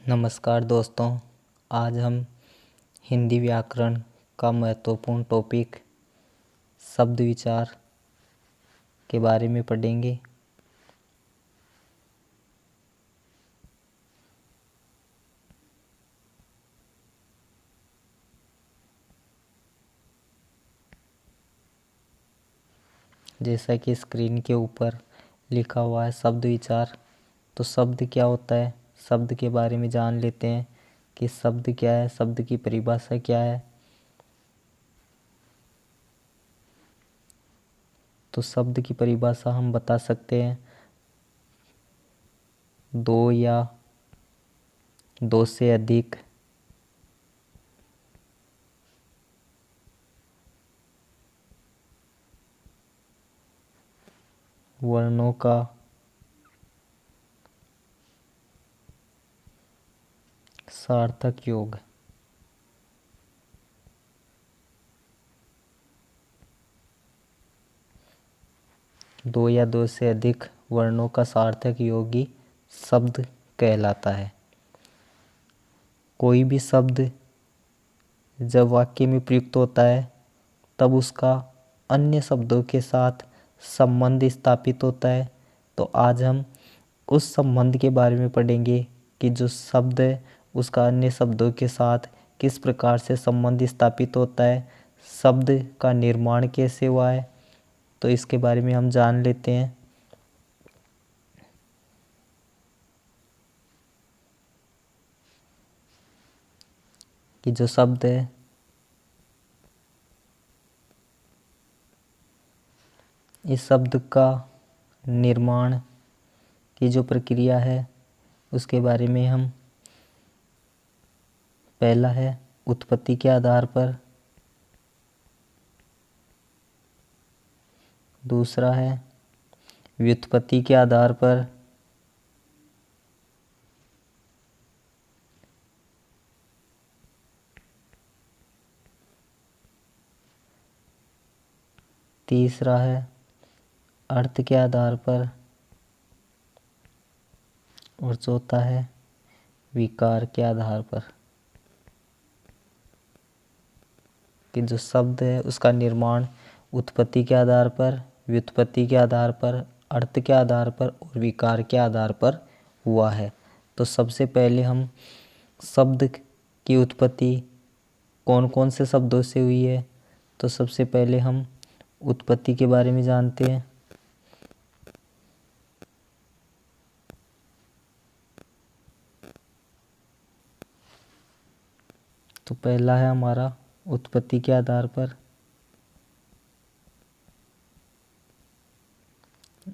नमस्कार दोस्तों, आज हम हिंदी व्याकरण का महत्वपूर्ण टॉपिक शब्द विचार के बारे में पढ़ेंगे। जैसा कि स्क्रीन के ऊपर लिखा हुआ है शब्द विचार। तो शब्द क्या होता है, शब्द के बारे में जान लेते हैं कि शब्द क्या है, शब्द की परिभाषा क्या है। तो शब्द की परिभाषा हम बता सकते हैं दो या दो से अधिक वर्णों का सार्थक योग। दो या दो से अधिक वर्णों का सार्थक योग ही शब्द कहलाता है। कोई भी शब्द जब वाक्य में प्रयुक्त होता है तब उसका अन्य शब्दों के साथ संबंध स्थापित होता है। तो आज हम उस संबंध के बारे में पढ़ेंगे कि जो शब्द है उसका अन्य शब्दों के साथ किस प्रकार से संबंध स्थापित होता है, शब्द का निर्माण कैसे हुआ है। तो इसके बारे में हम जान लेते हैं। कि जो शब्द है इस शब्द का निर्माण की जो प्रक्रिया है उसके बारे में हम पहला है उत्पत्ति के आधार पर, दूसरा है व्युत्पत्ति के आधार पर, तीसरा है अर्थ के आधार पर और चौथा है विकार के आधार पर। कि जो शब्द है उसका निर्माण उत्पत्ति के आधार पर, व्युत्पत्ति के आधार पर, अर्थ के आधार पर और विकार के आधार पर हुआ है। तो सबसे पहले हम शब्द की उत्पत्ति कौन कौन से शब्दों से हुई है, तो सबसे पहले हम उत्पत्ति के बारे में जानते हैं। तो पहला है हमारा उत्पत्ति के आधार पर।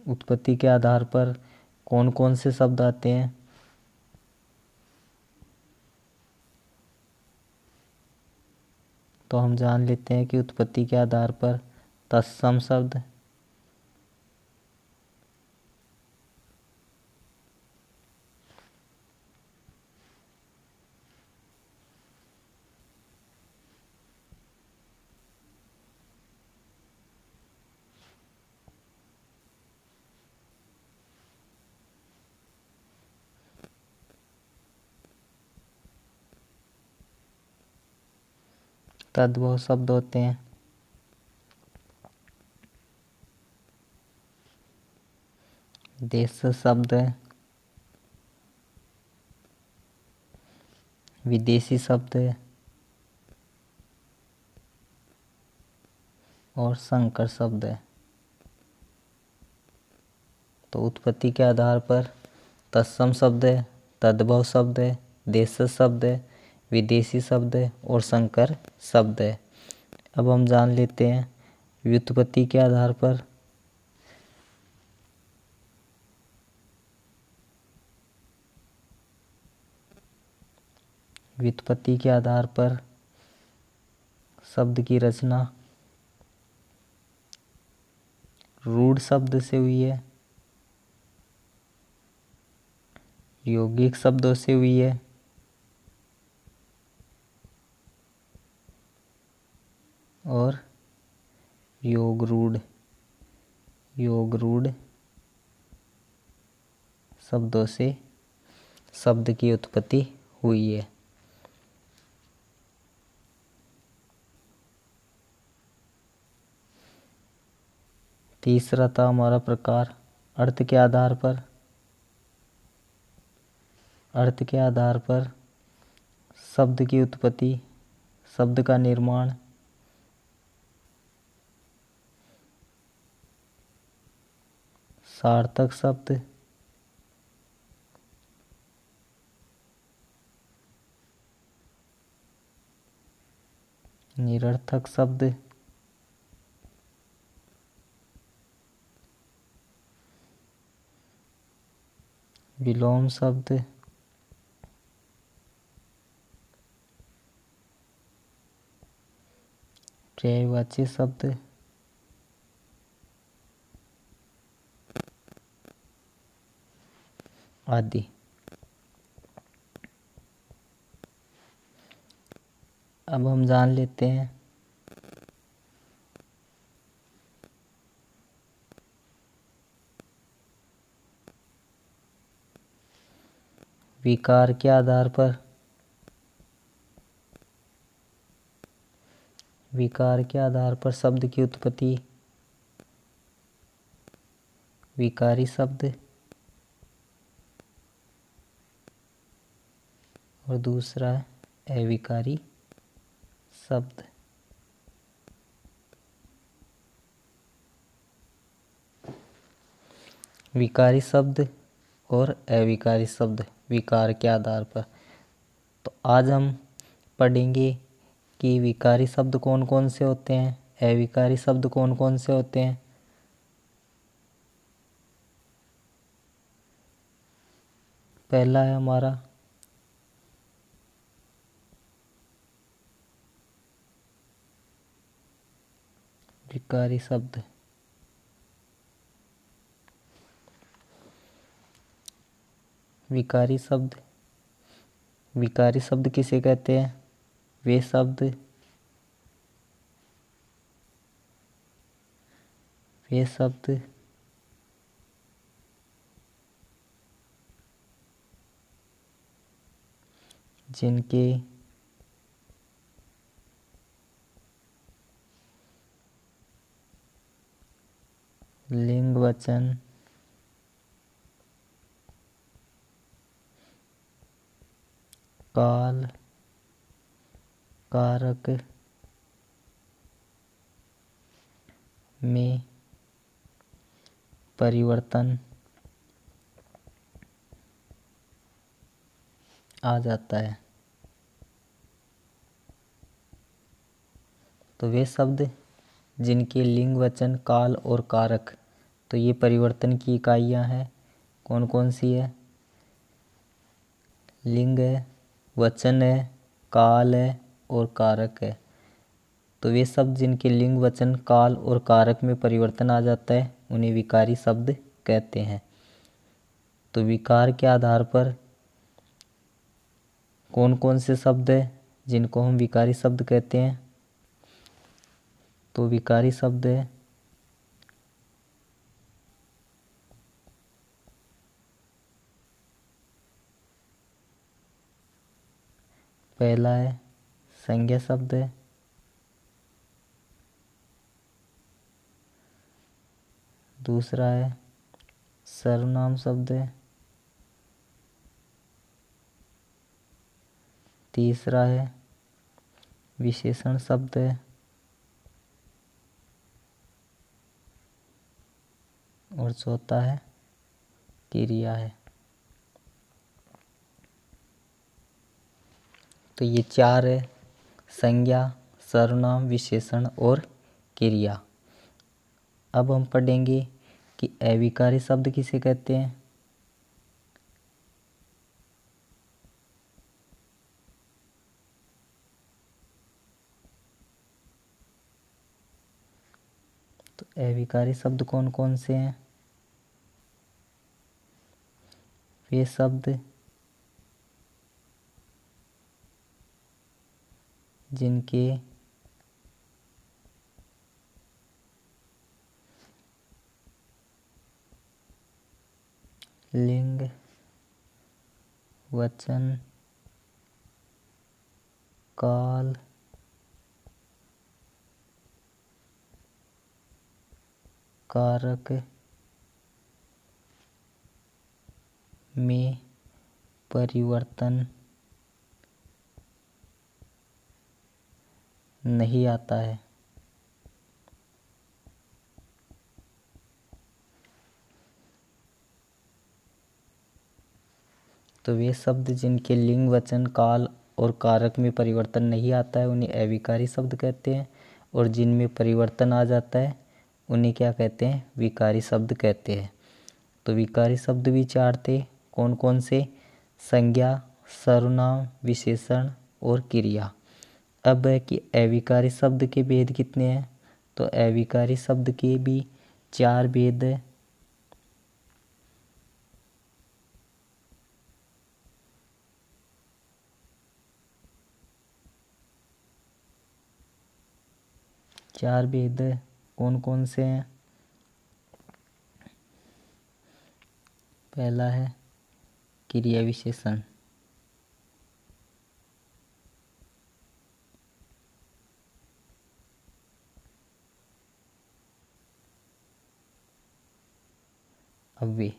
उत्पत्ति के आधार पर कौन कौन से शब्द आते हैं, तो हम जान लेते हैं कि उत्पत्ति के आधार पर तत्सम शब्द, तद्भव शब्द होते हैं। देश शब्द है, विदेशी शब्द है और संकर शब्द है। तो उत्पत्ति के आधार पर तत्सम शब्द है, तद्भव शब्द है, देश शब्द है, विदेशी शब्द है और संकर शब्द है। अब हम जान लेते हैं व्युत्पत्ति के आधार पर। व्युत्पत्ति के आधार पर शब्द की रचना रूढ़ शब्द से हुई है, यौगिक शब्दों से हुई है और योग रूढ़ शब्दों से शब्द की उत्पत्ति हुई है। तीसरा था हमारा प्रकार अर्थ के आधार पर। अर्थ के आधार पर शब्द की उत्पत्ति, शब्द का निर्माण, सार्थक शब्द, निरर्थक शब्द, विलोम शब्द, पर्यायवाची शब्द, आदि। अब हम जान लेते हैं विकार के आधार पर। विकार के आधार पर शब्द की उत्पत्ति, विकारी शब्द और दूसरा है अविकारी शब्द। विकारी शब्द और अविकारी शब्द विकार के आधार पर। तो आज हम पढ़ेंगे कि विकारी शब्द कौन कौन से होते हैं, अविकारी शब्द कौन कौन से होते हैं। पहला है हमारा विकारी शब्द। विकारी शब्द, विकारी शब्द किसे कहते हैं? वे शब्द जिनके लिंग वचन काल कारक में परिवर्तन आ जाता है। तो वे शब्द जिनके लिंग वचन काल और कारक, तो ये परिवर्तन की इकाइयाँ हैं। कौन कौन सी है? लिंग है, वचन है, काल है और कारक है। तो वे शब्द जिनके लिंग वचन काल और कारक में परिवर्तन आ जाता है उन्हें विकारी शब्द कहते हैं। तो विकार के आधार पर कौन कौन से शब्द हैं जिनको हम विकारी शब्द कहते हैं? तो विकारी शब्द है पहला है संज्ञा शब्द है, दूसरा है सर्वनाम शब्द है, तीसरा है विशेषण शब्द है और चौथा है क्रिया है। तो ये चार है, संज्ञा, सर्वनाम, विशेषण और क्रिया। अब हम पढ़ेंगे कि अविकारी शब्द किसे कहते हैं। तो अविकारी शब्द कौन कौन से हैं? वे शब्द जिनके लिंग वचन काल कारक में परिवर्तन नहीं आता है। तो वे शब्द जिनके लिंग, वचन, काल और कारक में परिवर्तन नहीं आता है उन्हें अविकारी शब्द कहते हैं, और जिनमें परिवर्तन आ जाता है उन्हें क्या कहते हैं? विकारी शब्द कहते हैं। तो विकारी शब्द भी चार थे। कौन कौन से? संज्ञा, सर्वनाम, विशेषण और क्रिया। अब है कि अविकारी शब्द के भेद कितने हैं? तो अविकारी शब्द के भी चार भेद है। चार भेद कौन कौन से हैं? पहला है क्रिया विशेषण। अव्यय।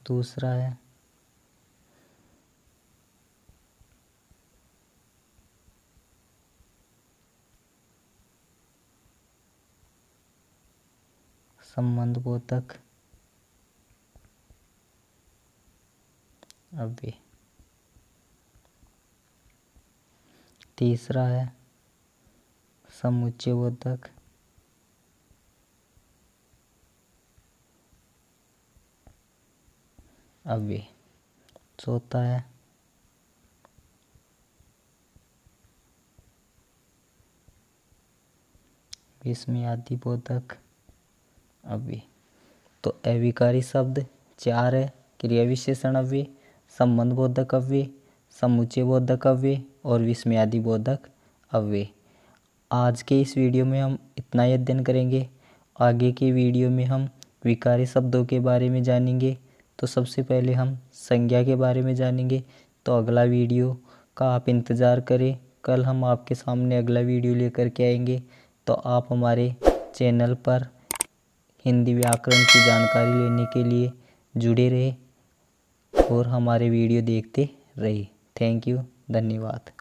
दूसरा है संबंधबोधक अव्यय। तीसरा है समुच्चयबोधक अव्यय। चौथा है विस्मयादिबोधक अव्यय। तो अविकारी शब्द चार है। क्रिया विशेषण अव्यय, संबंधबोधक अव्यय, समुच्चयबोधक अव्यय और विस्मयादिबोधक अव्यय। आज के इस वीडियो में हम इतना ही अध्ययन करेंगे। आगे के वीडियो में हम विकारी शब्दों के बारे में जानेंगे। तो सबसे पहले हम संज्ञा के बारे में जानेंगे। तो अगला वीडियो का आप इंतज़ार करें। कल हम आपके सामने अगला वीडियो लेकर के आएंगे। तो आप हमारे चैनल पर हिंदी व्याकरण की जानकारी लेने के लिए जुड़े रहे और हमारे वीडियो देखते रहिए। थैंक यू, धन्यवाद।